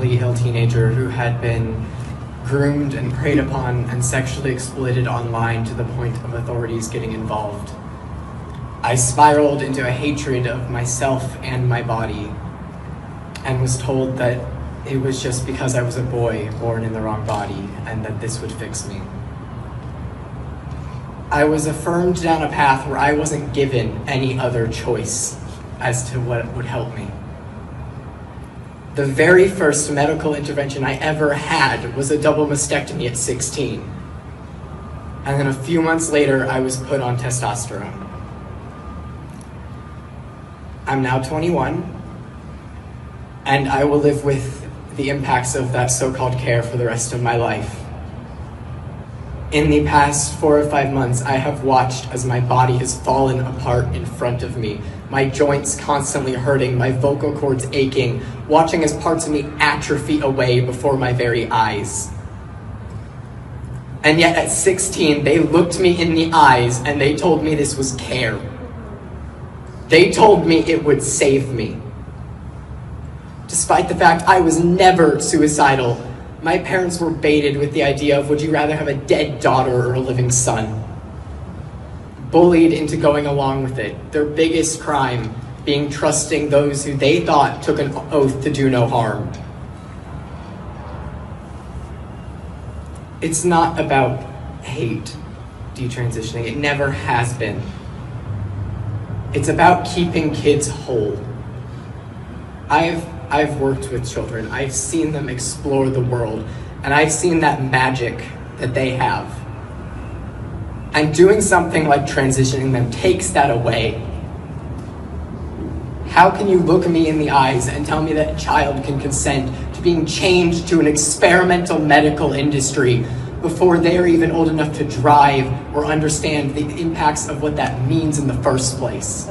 mentally ill teenager who had been groomed and preyed upon and sexually exploited online to the point of authorities getting involved. I spiraled into a hatred of myself and my body and was told that it was just because I was a boy born in the wrong body and that this would fix me. I was affirmed down a path where I wasn't given any other choice as to what would help me. The very first medical intervention I ever had was a double mastectomy at 16. And then a few months later, I was put on testosterone. I'm now 21, and I will live with the impacts of that so-called care for the rest of my life. In the past 4 or 5 months, I have watched as my body has fallen apart in front of me, my joints constantly hurting, my vocal cords aching, watching as parts of me atrophy away before my very eyes. And yet at 16, they looked me in the eyes and they told me this was care. They told me it would save me. Despite the fact I was never suicidal, my parents were baited with the idea of, would you rather have a dead daughter or a living son? Bullied into going along with it, their biggest crime being trusting those who they thought took an oath to do no harm. It's not about hate detransitioning, it never has been. It's about keeping kids whole. I've worked with children, I've seen them explore the world, and I've seen that magic that they have. And doing something like transitioning them takes that away. How can you look me in the eyes and tell me that a child can consent to being chained to an experimental medical industry before they're even old enough to drive or understand the impacts of what that means in the first place?